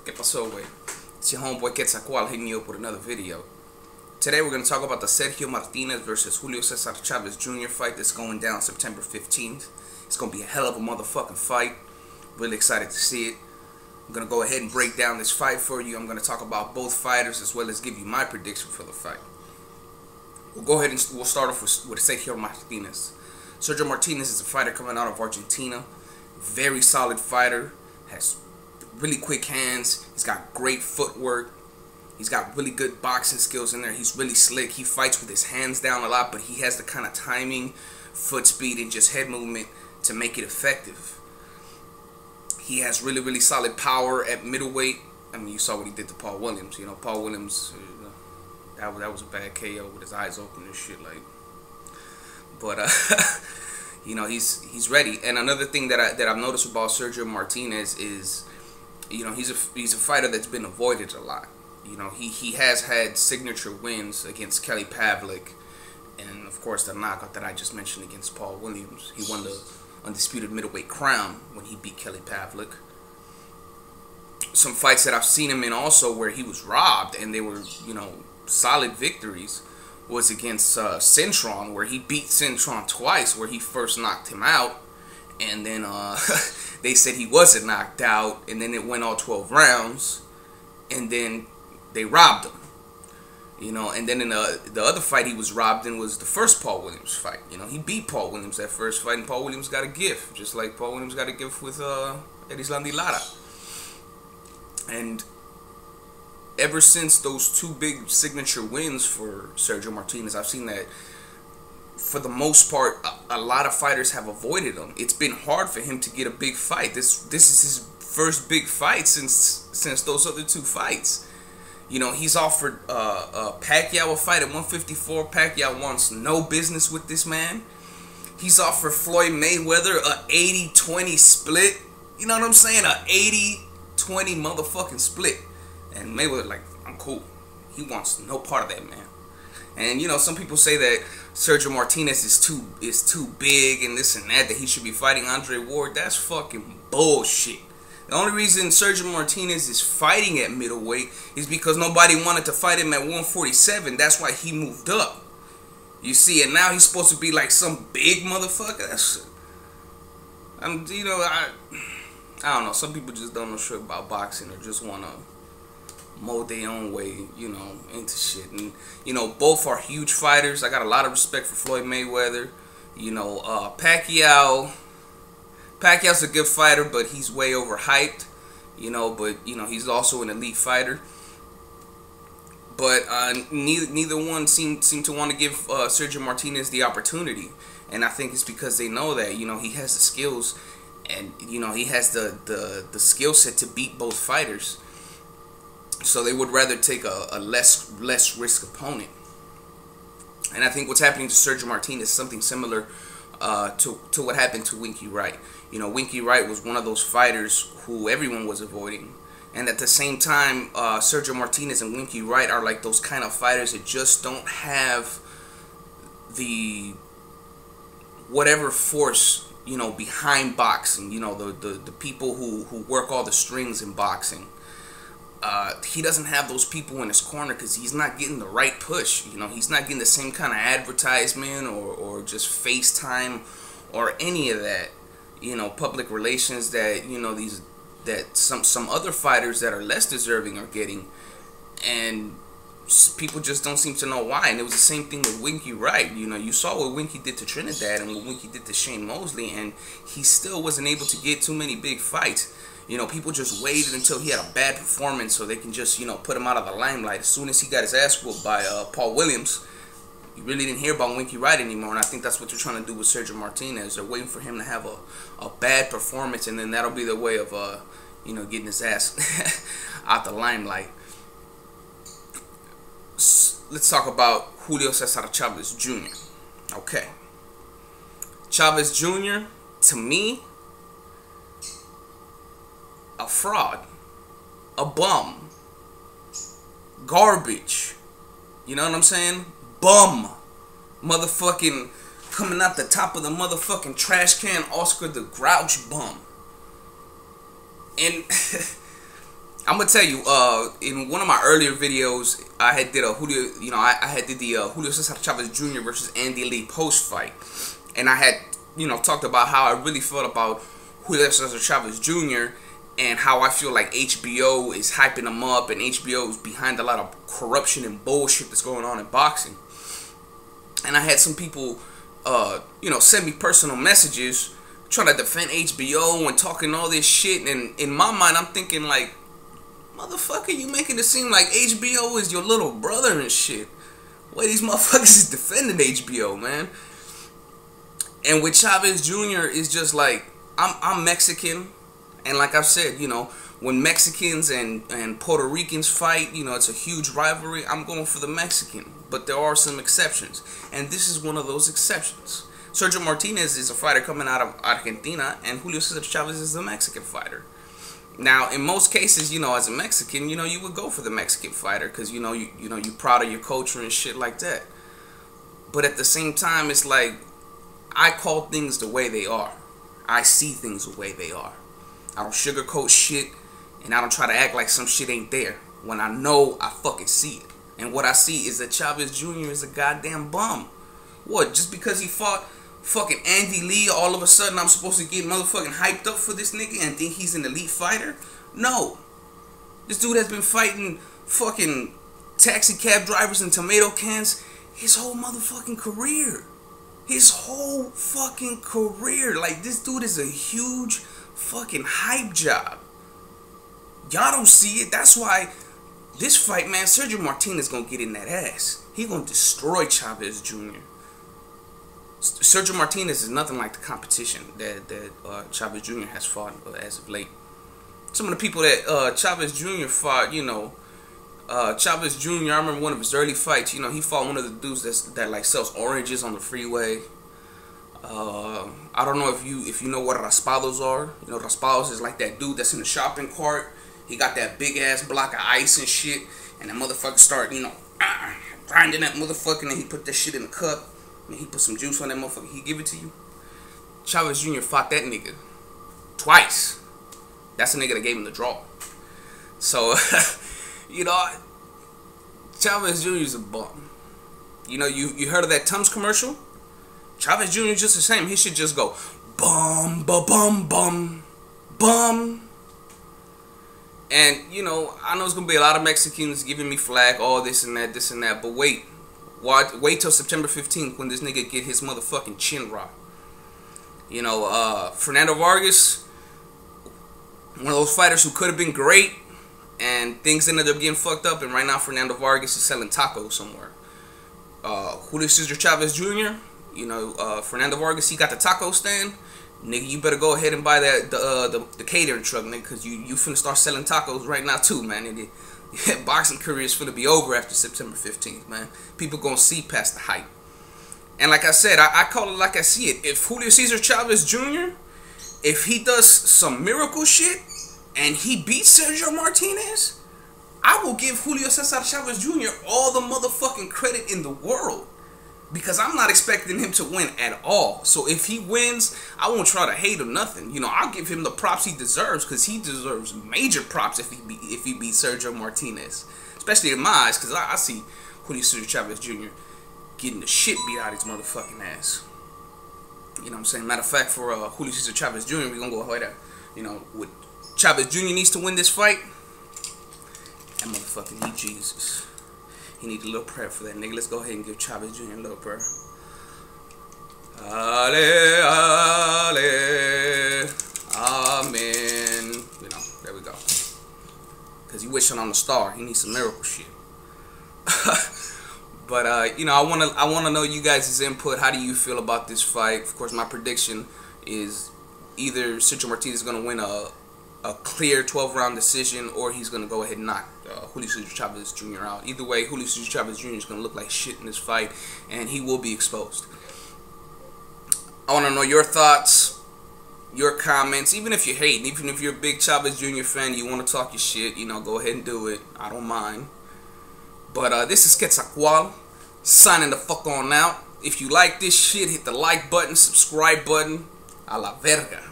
¿Qué pasó, güey? It's your homeboy Quetzalcoatl hitting you up with another video. Today we're going to talk about the Sergio Martinez versus Julio Cesar Chavez Jr. fight that's going down September 15th. It's going to be a hell of a motherfucking fight. Really excited to see it. I'm going to go ahead and break down this fight for you. I'm going to talk about both fighters as well as give you my prediction for the fight. We'll go ahead and we'll start off with Sergio Martinez. Sergio Martinez is a fighter coming out of Argentina. Very solid fighter. Has really quick hands. He's got great footwork. He's got really good boxing skills in there. He's really slick. He fights with his hands down a lot, but he has the kind of timing, foot speed, and just head movement to make it effective. He has really, really solid power at middleweight. I mean, you saw what he did to Paul Williams. You know, Paul Williams, that was a bad KO with his eyes open and shit. Like, but you know, he's ready. And another thing that I've noticed about Sergio Martinez is, you know, he's a fighter that's been avoided a lot. You know, he has had signature wins against Kelly Pavlik, and of course the knockout that I just mentioned against Paul Williams. He won the undisputed middleweight crown when he beat Kelly Pavlik. Some fights that I've seen him in also where he was robbed and they were, you know, solid victories was against Cintron, where he beat Cintron twice, where he first knocked him out, and then they said he wasn't knocked out, and then it went all 12 rounds, and then they robbed him. You know, and then in the other fight he was robbed in was the first Paul Williams fight. You know, he beat Paul Williams that first fight, and Paul Williams got a gift, just like Paul Williams got a gift with Erislandy Lara. And ever since those two big signature wins for Sergio Martinez, I've seen that for the most part a lot of fighters have avoided him. It's been hard for him to get a big fight. This is his first big fight since those other two fights. You know, he's offered Pacquiao a fight at 154. Pacquiao wants no business with this man. He's offered Floyd Mayweather a 80-20 split. You know what I'm saying? A 80-20 motherfucking split. And Mayweather like, I'm cool. He wants no part of that, man. And you know, some people say that Sergio Martinez is too big and this and that he should be fighting Andre Ward. That's fucking bullshit. The only reason Sergio Martinez is fighting at middleweight is because nobody wanted to fight him at 147. That's why he moved up. You see, and now he's supposed to be like some big motherfucker. That's, you know, I don't know. Some people just don't know shit about boxing or just want to mold their own way, you know, into shit. And you know, both are huge fighters. I got a lot of respect for Floyd Mayweather. You know, Pacquiao's a good fighter, but he's way overhyped. You know, but you know, he's also an elite fighter. But neither one seem to want to give Sergio Martinez the opportunity, and I think it's because they know that, you know, he has the skills, and you know, he has the skill set to beat both fighters. So they would rather take a less risk opponent. And I think what's happening to Sergio Martinez is something similar to what happened to Winky Wright. You know, Winky Wright was one of those fighters who everyone was avoiding. And at the same time, Sergio Martinez and Winky Wright are like those kind of fighters that just don't have the whatever force, you know, behind boxing. You know, the people who work all the strings in boxing. He doesn't have those people in his corner because he's not getting the right push. You know, he's not getting the same kind of advertisement or just FaceTime or any of that, you know, public relations that, you know, that some other fighters that are less deserving are getting. And people just don't seem to know why. And it was the same thing with Winky Wright. You know, you saw what Winky did to Trinidad and what Winky did to Shane Mosley, and he still wasn't able to get too many big fights. You know, people just waited until he had a bad performance so they can just, you know, put him out of the limelight. As soon as he got his ass whooped by Paul Williams, you really didn't hear about Winky Wright anymore. And I think that's what they're trying to do with Sergio Martinez. They're waiting for him to have a bad performance, and then that'll be the way of, you know, getting his ass out the limelight. Let's talk about Julio Cesar Chavez Jr. Okay. Chavez Jr., to me, a fraud, a bum, garbage. You know what I'm saying? Bum. Motherfucking coming out the top of the motherfucking trash can, Oscar the Grouch bum. And I'm gonna tell you, in one of my earlier videos, I had did a Julio, I had did the Julio Cesar Chavez Jr. versus Andy Lee post fight, and I had, talked about how I really felt about Julio Cesar Chavez Jr. and how I feel like HBO is hyping him up, and HBO is behind a lot of corruption and bullshit that's going on in boxing. And I had some people, send me personal messages trying to defend HBO and talking all this shit, and in my mind, I'm thinking like, motherfucker, you making it seem like HBO is your little brother and shit. Why these motherfuckers is defending HBO, man? And with Chavez Jr. is just like, I'm Mexican, and like I've said, when Mexicans and Puerto Ricans fight, it's a huge rivalry. I'm going for the Mexican, but there are some exceptions, and this is one of those exceptions. Sergio Martinez is a fighter coming out of Argentina, and Julio Cesar Chavez is a Mexican fighter. Now, in most cases, as a Mexican, you would go for the Mexican fighter because you're proud of your culture and shit like that. But at the same time, it's like I call things the way they are. I see things the way they are. I don't sugarcoat shit, and I don't try to act like some shit ain't there when I know I fucking see it. And what I see is that Chavez Jr. is a goddamn bum. What? Just because he fought fucking Andy Lee, all of a sudden I'm supposed to get motherfucking hyped up for this nigga and think he's an elite fighter? No. This dude has been fighting fucking taxi cab drivers and tomato cans his whole motherfucking career. His whole fucking career. Like, this dude is a huge fucking hype job. Y'all don't see it. That's why this fight, man, Sergio Martinez gonna get in that ass. He gonna destroy Chavez Jr. Sergio Martinez is nothing like the competition that Chavez Jr. has fought as of late. Some of the people that Chavez Jr. fought, Chavez Jr., I remember one of his early fights, he fought one of the dudes that like sells oranges on the freeway. I don't know if you know what raspados are. Raspados is like that dude that's in the shopping cart. He got that big ass block of ice and shit, and that motherfucker start, grinding that motherfucker, and he put that shit in a cup. And he put some juice on that motherfucker. He give it to you. Chavez Jr. fought that nigga twice. That's the nigga that gave him the draw. So, Chavez Jr. is a bum. You heard of that Tums commercial? Chavez Jr. is just the same. He should just go bum, ba bum, bum, bum. And, I know it's going to be a lot of Mexicans giving me flack, all this and that, but wait. Wait till September 15th when this nigga get his motherfucking chin rocked. Fernando Vargas, one of those fighters who could have been great, and things ended up getting fucked up, and right now Fernando Vargas is selling tacos somewhere. Julio Cesar Chavez Jr., Fernando Vargas, he got the taco stand. Nigga, you better go ahead and buy the catering truck, nigga, because you finna start selling tacos right now too, man. And boxing career is finna be over after September 15th, man. People gonna see past the hype. And like I said, I call it like I see it. If Julio Cesar Chavez Jr., if he does some miracle shit and he beats Sergio Martinez, I will give Julio Cesar Chavez Jr. all the motherfucking credit in the world. Because I'm not expecting him to win at all. So if he wins, I won't try to hate him nothing. I'll give him the props he deserves, because he deserves major props if he beats Sergio Martinez. Especially in my eyes, because I see Julio Cesar Chavez Jr. getting the shit beat out of his motherfucking ass. You know what I'm saying? Matter of fact, for Julio Cesar Chavez Jr., we're going to go ahead and, with Chavez Jr. needs to win this fight, that motherfucker need Jesus. He need a little prayer for that nigga. Let's go ahead and give Chavez Jr. a little prayer. Ale, ale, amen. There we go. Because he wishing on the star. He needs some miracle shit. But I wanna know you guys' input. How do you feel about this fight? Of course, my prediction is either Sergio Martinez is gonna win a clear 12-round decision, or he's going to go ahead and knock Julio Cesar Chavez Jr. out. Either way, Julio Cesar Chavez Jr. is going to look like shit in this fight, and he will be exposed. I want to know your thoughts, your comments, even if you hate, even if you're a big Chavez Jr. fan, you want to talk your shit, go ahead and do it. I don't mind. But this is Quetzalcoatl, signing the fuck on out. If you like this shit, hit the like button, subscribe button. A la verga.